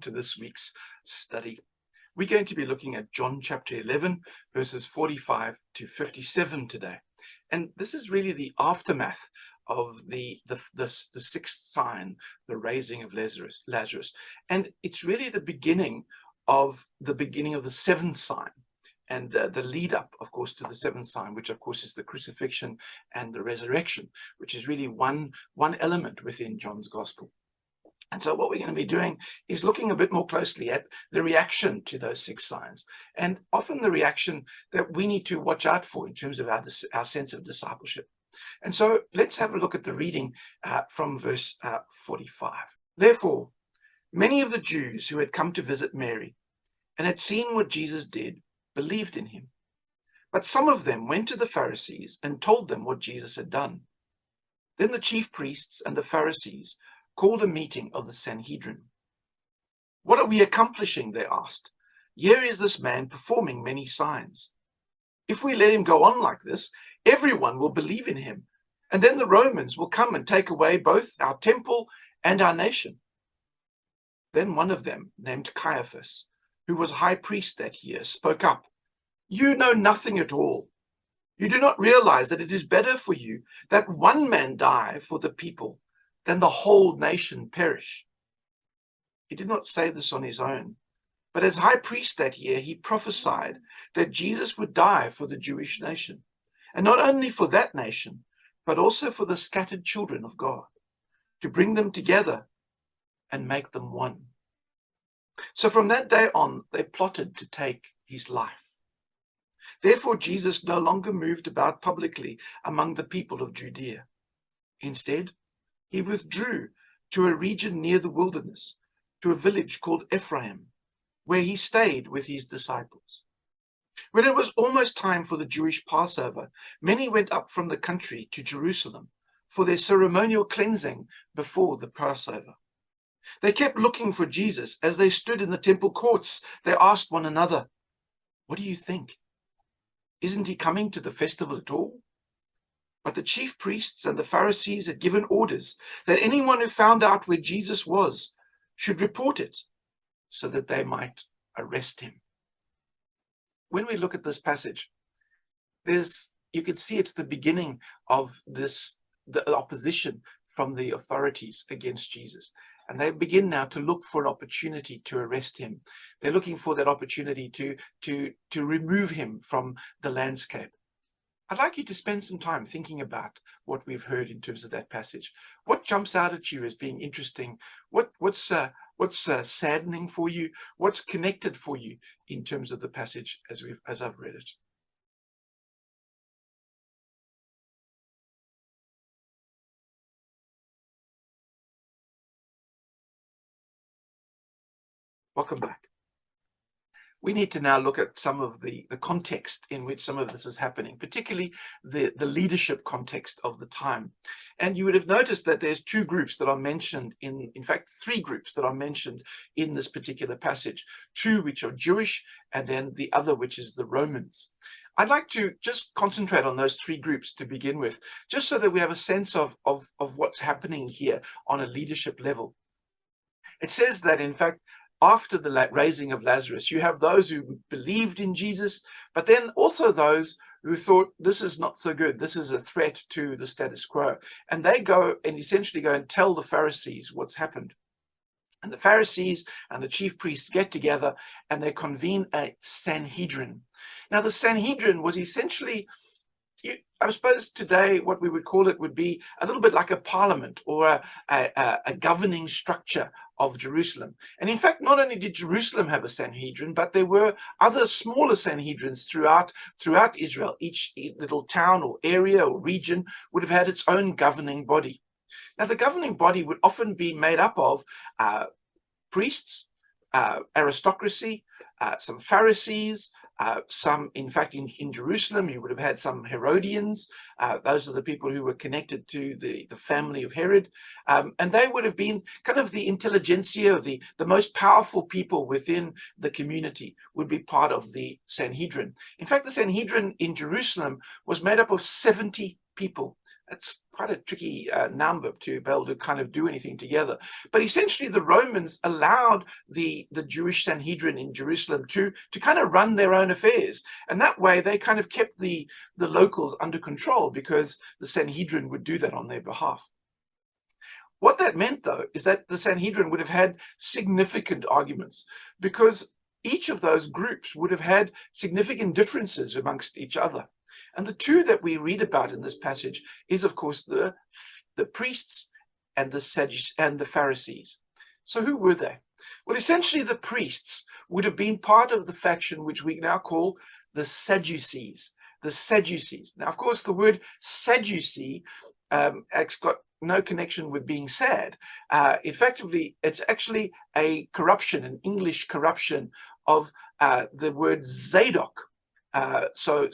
to this week's study. We're going to be looking at John chapter 11, verses 45 to 57 today. And this is really the aftermath of the sixth sign, the raising of Lazarus. And it's really the beginning of the seventh sign. And the lead up, of course, to the seventh sign, which of course is the crucifixion and the resurrection, which is really one element within John's gospel. And so what we're going to be doing is looking a bit more closely at the reaction to those six signs, and often the reaction that we need to watch out for in terms of our sense of discipleship. And so let's have a look at the reading from verse 45. Therefore, many of the Jews who had come to visit Mary and had seen what Jesus did believed in him. But some of them went to the Pharisees and told them what Jesus had done. Then the chief priests and the Pharisees called a meeting of the Sanhedrin. "What are we accomplishing?" they asked. "Here is this man performing many signs. If we let him go on like this, everyone will believe in him, and then the Romans will come and take away both our temple and our nation." Then one of them, named Caiaphas, who was high priest that year, spoke up. "You know nothing at all. You do not realize that it is better for you that one man die for the people than the whole nation perish." He did not say this on his own, but as high priest that year, he prophesied that Jesus would die for the Jewish nation, and not only for that nation, but also for the scattered children of God, to bring them together and make them one. So from that day on, they plotted to take his life. Therefore, Jesus no longer moved about publicly among the people of Judea. Instead, he withdrew to a region near the wilderness, to a village called Ephraim, where he stayed with his disciples. When it was almost time for the Jewish Passover, many went up from the country to Jerusalem for their ceremonial cleansing before the Passover. They kept looking for Jesus. As they stood in the temple courts, they asked one another, "What do you think? Isn't he coming to the festival at all?" But the chief priests and the Pharisees had given orders that anyone who found out where Jesus was should report it, so that they might arrest him. When we look at this passage, you can see it's the beginning of the opposition from the authorities against Jesus. And they begin now to look for an opportunity to arrest him. They're looking for that opportunity to remove him from the landscape. I'd like you to spend some time thinking about what we've heard in terms of that passage. What jumps out at you as being interesting? What's saddening for you? What's connected for you in terms of the passage as I've read it? Welcome back. We need to now look at some of the context in which some of this is happening, particularly the leadership context of the time. And you would have noticed that there's two groups that are mentioned in fact, three groups that are mentioned in this particular passage. Two which are Jewish, and then the other which is the Romans. I'd like to just concentrate on those three groups to begin with, just so that we have a sense of what's happening here on a leadership level. It says that, in fact, after the raising of Lazarus, you have those who believed in Jesus, but then also those who thought, this is not so good. This is a threat to the status quo. And they go and essentially go and tell the Pharisees what's happened. And the Pharisees and the chief priests get together and they convene a Sanhedrin. Now, the Sanhedrin was essentially, I suppose today what we would call it would be a little bit like a parliament or a governing structure of Jerusalem. And in fact, not only did Jerusalem have a Sanhedrin, but there were other smaller Sanhedrins throughout Israel. Each little town or area or region would have had its own governing body. Now, the governing body would often be made up of priests, aristocracy, some Pharisees, some, in fact, in Jerusalem, you would have had some Herodians. Those are the people who were connected to the family of Herod. And they would have been kind of the intelligentsia, the most powerful people within the community would be part of the Sanhedrin. In fact, the Sanhedrin in Jerusalem was made up of 70 people. That's quite a tricky noun verb to be able to kind of do anything together. But essentially, the Romans allowed the Jewish Sanhedrin in Jerusalem to kind of run their own affairs. And that way, they kind of kept the locals under control, because the Sanhedrin would do that on their behalf. What that meant, though, is that the Sanhedrin would have had significant arguments, because each of those groups would have had significant differences amongst each other. And the two that we read about in this passage is, of course, the priests and the Sadducees and the Pharisees. So who were they? Well, essentially, the priests would have been part of the faction which we now call the Sadducees. The Sadducees. Now, of course, the word Sadducee has got no connection with being sad. Effectively, it's actually a corruption, an English corruption of the word Zadok. So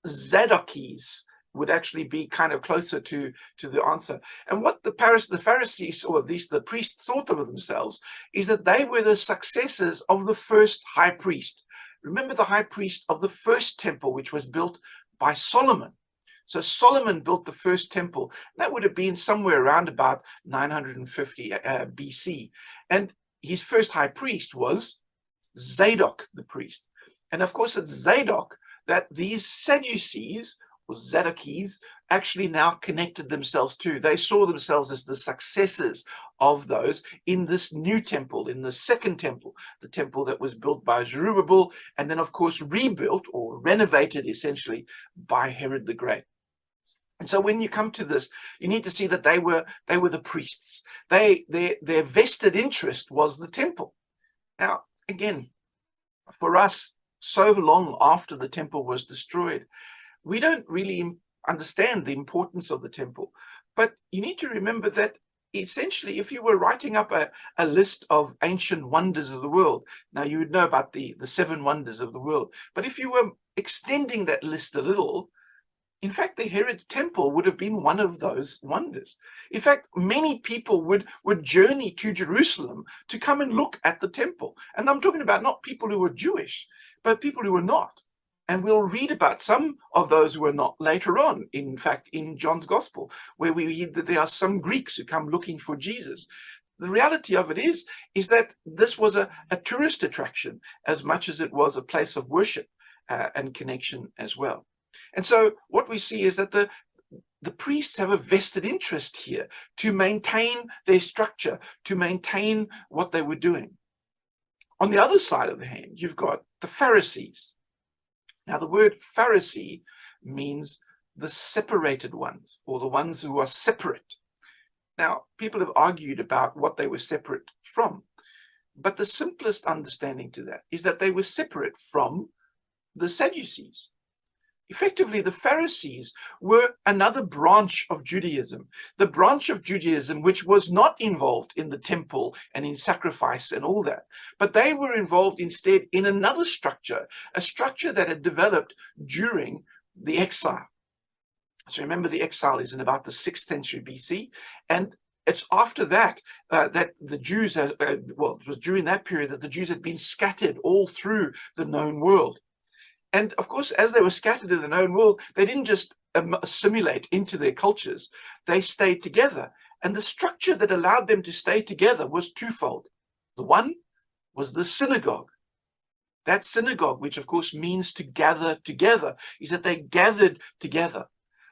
Zadokis would actually be kind of closer to the answer. And what the Pharisees, or at least the priests, thought of themselves is that they were the successors of the first high priest. Remember the high priest of the first temple, which was built by Solomon. So Solomon built the first temple. That would have been somewhere around about 950 BC. And his first high priest was Zadok the priest. And of course, it's Zadok that these Sadducees, or Zadokis, actually now connected themselves to. They saw themselves as the successors of those in this new temple, in the second temple, the temple that was built by Zerubbabel, and then, of course, rebuilt or renovated essentially by Herod the Great. And so when you come to this, you need to see that they were the priests. Their vested interest was the temple. Now, again, for us, so long after the temple was destroyed, we don't really understand the importance of the temple. But you need to remember that essentially, if you were writing up a list of ancient wonders of the world, now you would know about the 7 wonders of the world. But if you were extending that list a little, in fact, the Herod temple would have been one of those wonders. In fact, many people would journey to Jerusalem to come and look at the temple. And I'm talking about not people who were Jewish, but people who were not. And we'll read about some of those who are not later on, in fact, in John's Gospel, where we read that there are some Greeks who come looking for Jesus. The reality of it is that this was a tourist attraction as much as it was a place of worship and connection as well. And so what we see is that the priests have a vested interest here to maintain their structure, to maintain what they were doing. On the other side of the hand, you've got the Pharisees. Now, the word Pharisee means the separated ones, or the ones who are separate. Now, people have argued about what they were separate from, but the simplest understanding to that is that they were separate from the Sadducees. Effectively, the Pharisees were another branch of Judaism, the branch of Judaism which was not involved in the temple and in sacrifice and all that, but they were involved instead in another structure, a structure that had developed during the exile. So remember, the exile is in about the 6th century BC, and it's after that that the Jews, it was during that period that the Jews had been scattered all through the known world. And of course, as they were scattered in the known world, they didn't just assimilate into their cultures. They stayed together. And the structure that allowed them to stay together was twofold. The one was the synagogue. That synagogue, which of course means to gather together, is that they gathered together.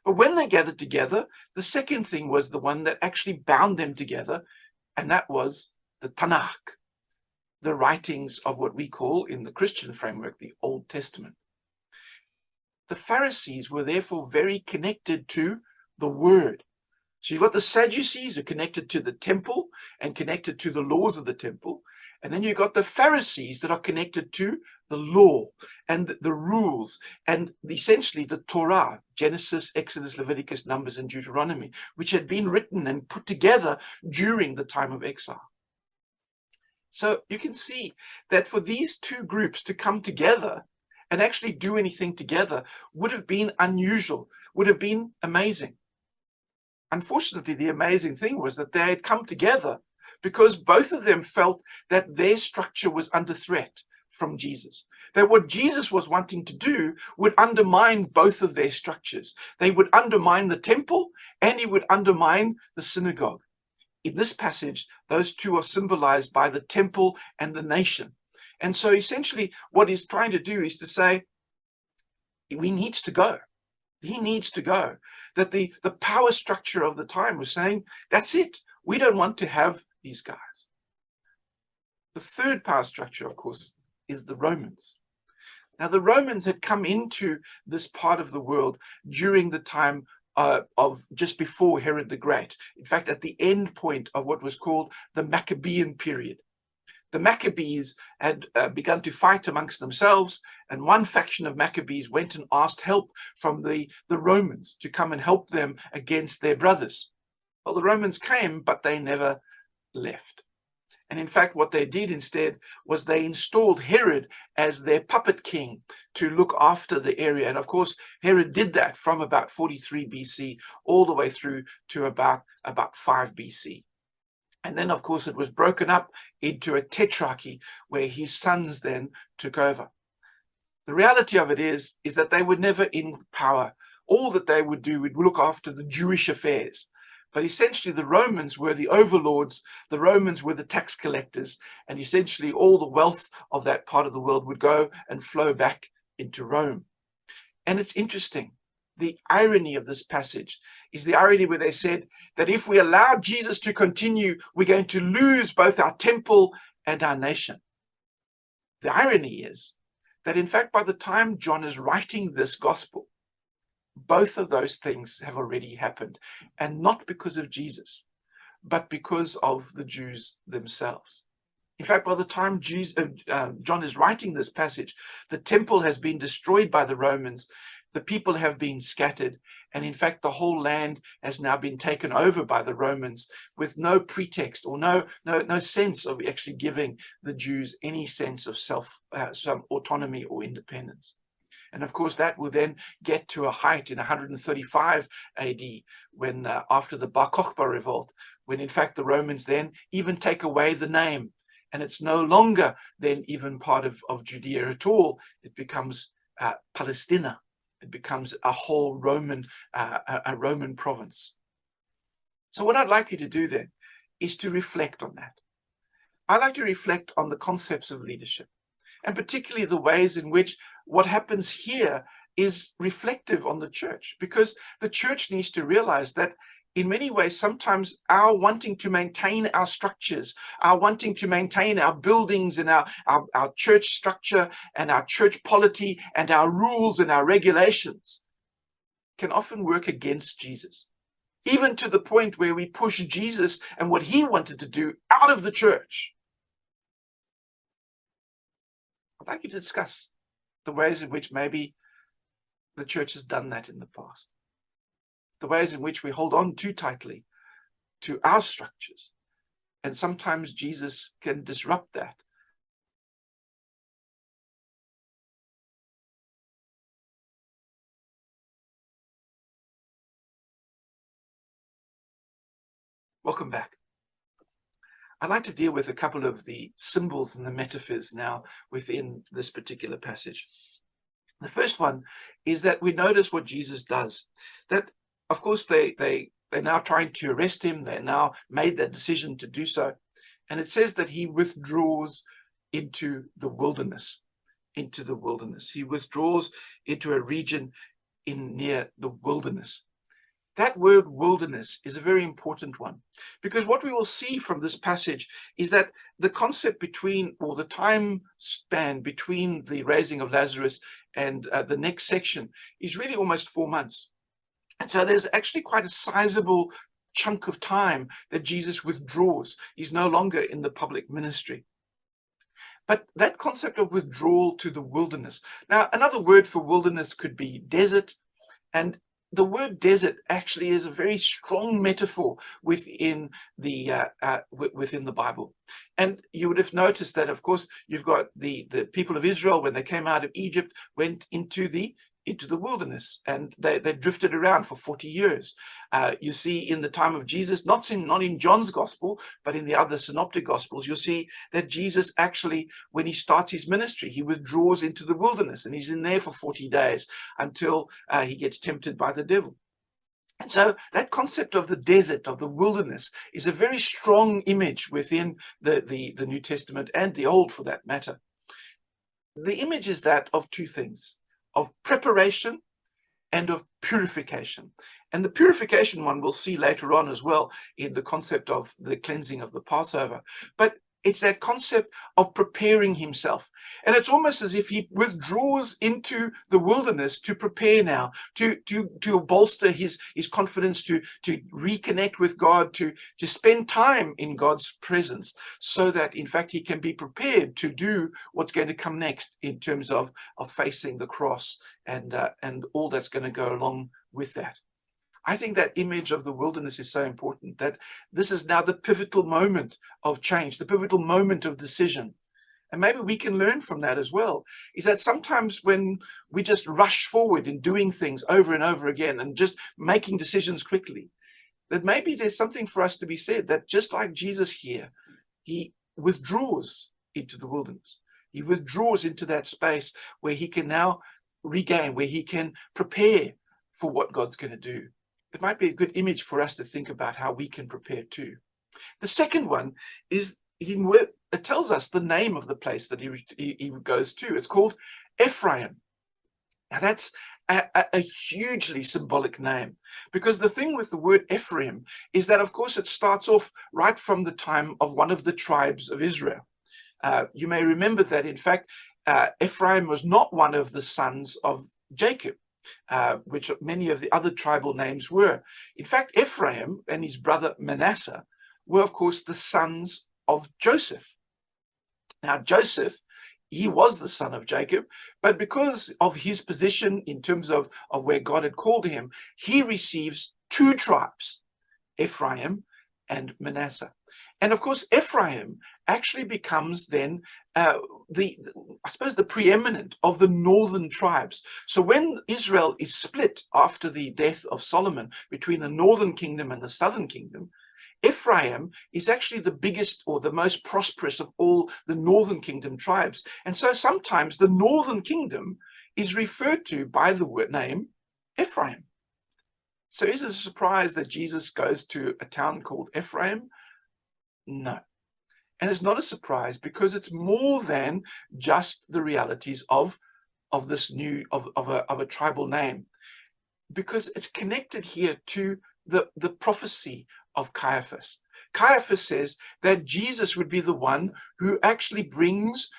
But when they gathered together, the second thing was the one that actually bound them together, and that was the Tanakh, the writings of what we call in the Christian framework the Old Testament. The Pharisees were therefore very connected to the word. So you've got the Sadducees who are connected to the temple and connected to the laws of the temple. And then you've got the Pharisees that are connected to the law and the rules and essentially the Torah, Genesis, Exodus, Leviticus, Numbers, and Deuteronomy, which had been written and put together during the time of exile. So you can see that for these two groups to come together and actually do anything together would have been unusual, would have been amazing. Unfortunately, the amazing thing was that they had come together because both of them felt that their structure was under threat from Jesus. That what Jesus was wanting to do would undermine both of their structures. They would undermine the temple and he would undermine the synagogue. In this passage, those two are symbolized by the temple and the nation. And so essentially what he's trying to do is to say, he needs to go. He needs to go. That the power structure of the time was saying, that's it. We don't want to have these guys. The third power structure, of course, is the Romans. Now, the Romans had come into this part of the world during the time of just before Herod the Great. In fact, at the end point of what was called the Maccabean period. The Maccabees had begun to fight amongst themselves, and one faction of Maccabees went and asked help from the Romans to come and help them against their brothers. Well, the Romans came, but they never left. And in fact, what they did instead was they installed Herod as their puppet king to look after the area. And of course, Herod did that from about 43 BC all the way through to about 5 BC. And then, of course, it was broken up into a tetrarchy where his sons then took over. The reality of it is that they were never in power. All that they would do would look after the Jewish affairs. But essentially, the Romans were the overlords. The Romans were the tax collectors. And essentially, all the wealth of that part of the world would go and flow back into Rome. And it's interesting. The irony of this passage is the irony where they said that if we allow Jesus to continue, we're going to lose both our temple and our nation. The irony is that, in fact, by the time John is writing this gospel, both of those things have already happened, and not because of Jesus, but because of the Jews themselves. In fact, by the time John is writing this passage, the temple has been destroyed by the Romans. The people have been scattered, and in fact, the whole land has now been taken over by the Romans with no pretext or no sense of actually giving the Jews any sense of some autonomy or independence. And of course, that will then get to a height in 135 AD, when after the Bar Kokhba revolt, when in fact the Romans then even take away the name, and it's no longer then even part of Judea at all. It becomes Palestina. It becomes a whole Roman province. So what I'd like you to do then is to reflect on that. I'd like to reflect on the concepts of leadership, and particularly the ways in which what happens here is reflective on the church, because the church needs to realize that in many ways, sometimes our wanting to maintain our structures, our wanting to maintain our buildings and our church structure and our church polity and our rules and our regulations can often work against Jesus, even to the point where we push Jesus and what he wanted to do out of the church. I'd like you to discuss the ways in which maybe the church has done that in the past. The ways in which we hold on too tightly to our structures. And sometimes Jesus can disrupt that. Welcome back. I'd like to deal with a couple of the symbols and the metaphors now within this particular passage. The first one is that we notice what Jesus does. That, of course, they're now trying to arrest him. They now made that decision to do so. And it says that he withdraws into the wilderness. Into the wilderness. He withdraws into a region near the wilderness. That word wilderness is a very important one, because what we will see from this passage is that the concept between, or the time span between the raising of Lazarus and the next section is really almost 4 months. And so there's actually quite a sizable chunk of time that Jesus withdraws. He's no longer in the public ministry. But that concept of withdrawal to the wilderness. Now, another word for wilderness could be desert, and the word desert actually is a very strong metaphor within the Bible. And you would have noticed that, of course, you've got the people of Israel, when they came out of Egypt, went into the into the wilderness, and they drifted around for 40 years. You see in the time of Jesus, not in John's gospel, but in the other synoptic gospels, you'll see that Jesus actually, when he starts his ministry, he withdraws into the wilderness, and he's in there for 40 days until he gets tempted by the devil. And so that concept of the desert, of the wilderness, is a very strong image within the New Testament and the Old, for that matter. The image is that of two things: of preparation and of purification. And the purification one we'll see later on as well in the concept of the cleansing of the Passover. But it's that concept of preparing himself. And it's almost as if he withdraws into the wilderness to prepare now, to bolster his confidence, to reconnect with God, to spend time in God's presence, so that in fact he can be prepared to do what's going to come next in terms of facing the cross and all that's going to go along with that. I think that image of the wilderness is so important, that this is now the pivotal moment of change, the pivotal moment of decision. And maybe we can learn from that as well, is that sometimes when we just rush forward in doing things over and over again and just making decisions quickly, that maybe there's something for us to be said, that just like Jesus here, he withdraws into the wilderness. He withdraws into that space where he can now regain, where he can prepare for what God's going to do. It might be a good image for us to think about how we can prepare too. The second one is it tells us the name of the place that he goes to. It's called Ephraim. Now that's a hugely symbolic name, because the thing with the word Ephraim is that, of course, it starts off right from the time of one of the tribes of Israel. You may remember that, in fact, Ephraim was not one of the sons of Jacob, which many of the other tribal names were. In fact, Ephraim and his brother Manasseh were, of course, the sons of Joseph. Now, Joseph, he was the son of Jacob, but because of his position in terms of where God had called him, he receives two tribes, Ephraim and Manasseh. And of course, Ephraim actually becomes then I suppose the preeminent of the northern tribes. So when Israel is split after the death of Solomon between the northern kingdom and the southern kingdom, Ephraim is actually the biggest or the most prosperous of all the northern kingdom tribes. And so sometimes the northern kingdom is referred to by the word name Ephraim. So is it a surprise that Jesus goes to a town called Ephraim? No. And it's not a surprise, because it's more than just the realities of this new of a tribal name, because it's connected here to the prophecy of Caiaphas. Caiaphas says that Jesus would be the one who actually brings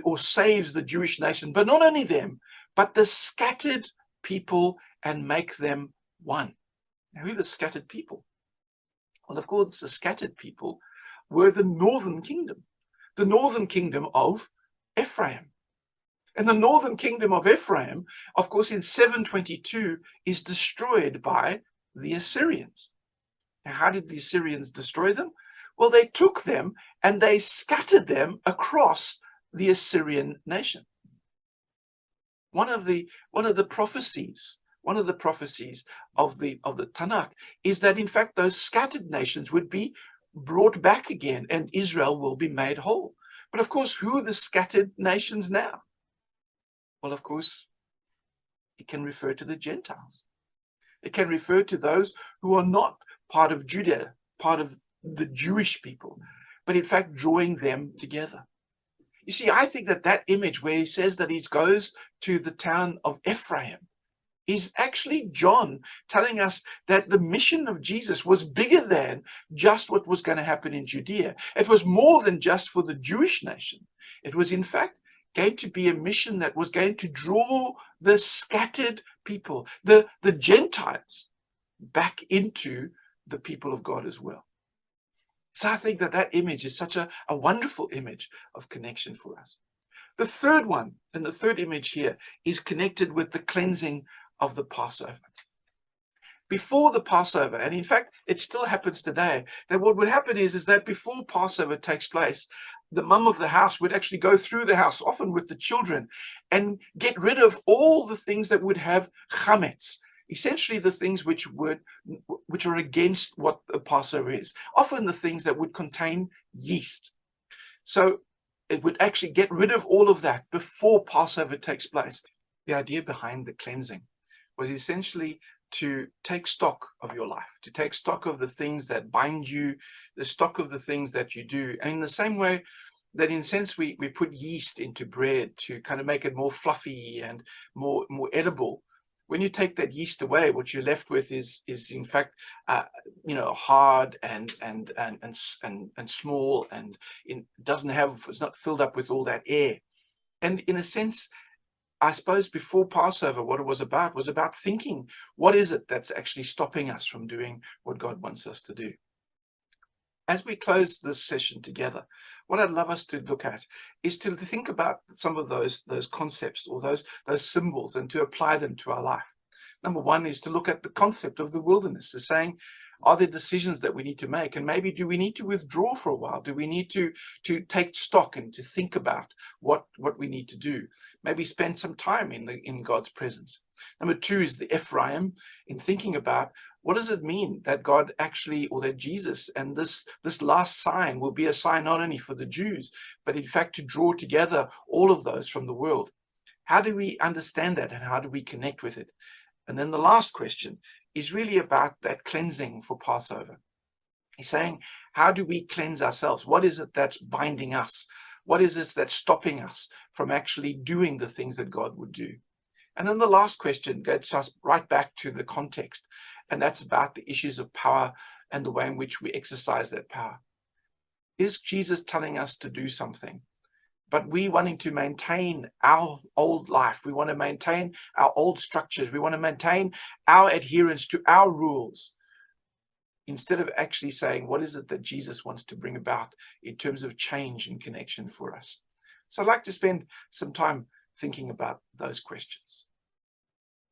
or saves the Jewish nation, but not only them, but the scattered people, and make them one. Now, who are the scattered people? Well, of course, the scattered people were the northern kingdom of Ephraim. And the northern kingdom of Ephraim, of course, in 722 is destroyed by the Assyrians. Now, how did the Assyrians destroy them? Well, they took them and they scattered them across the Assyrian nation. One of the prophecies of the Tanakh is that, in fact, those scattered nations would be brought back again, and Israel will be made whole. But of course, who are the scattered nations now? Well, of course, it can refer to the Gentiles. It can refer to those who are not part of Judah, part of the Jewish people, but in fact drawing them together. You see, I think that image where he says that he goes to the town of Ephraim is actually John telling us that the mission of Jesus was bigger than just what was going to happen in Judea. It was more than just for the Jewish nation. It was, in fact, going to be a mission that was going to draw the scattered people, the Gentiles, back into the people of God as well. So I think that image is such a wonderful image of connection for us. The third one, and the third image here, is connected with the cleansing of the Passover. Before the Passover, and in fact, it still happens today, that what would happen is that before Passover takes place, the mum of the house would actually go through the house, often with the children, and get rid of all the things that would have chametz, essentially the things which are against what the Passover is, often the things that would contain yeast. So it would actually get rid of all of that before Passover takes place. The idea behind the cleansing was essentially to take stock of your life, to take stock of the things that bind you, the stock of the things that you do. And in the same way that, in a sense, we put yeast into bread to kind of make it more fluffy and more edible. When you take that yeast away, what you're left with is in fact, hard and small, and it's not filled up with all that air. And in a sense, I suppose before Passover, what it was about thinking, what is it that's actually stopping us from doing what God wants us to do? As we close this session together, what I'd love us to look at is to think about some of those concepts or those symbols, and to apply them to our life. Number one is to look at the concept of the wilderness, the saying, are there decisions that we need to make? And maybe do we need to withdraw for a while? Do we need to take stock and to think about what we need to do? Maybe spend some time in God's presence. Number two is the Ephraim, in thinking about what does it mean that God actually, or that Jesus and this last sign will be a sign not only for the Jews, but in fact to draw together all of those from the world. How do we understand that, and how do we connect with it? And then the last question is really about that cleansing for Passover. He's saying, how do we cleanse ourselves? What is it that's binding us? What is it that's stopping us from actually doing the things that God would do? And then the last question gets us right back to the context, and that's about the issues of power and the way in which we exercise that power. Is Jesus telling us to do something, but we wanting to maintain our old life? We want to maintain our old structures. We want to maintain our adherence to our rules, instead of actually saying, what is it that Jesus wants to bring about in terms of change and connection for us? So I'd like to spend some time thinking about those questions.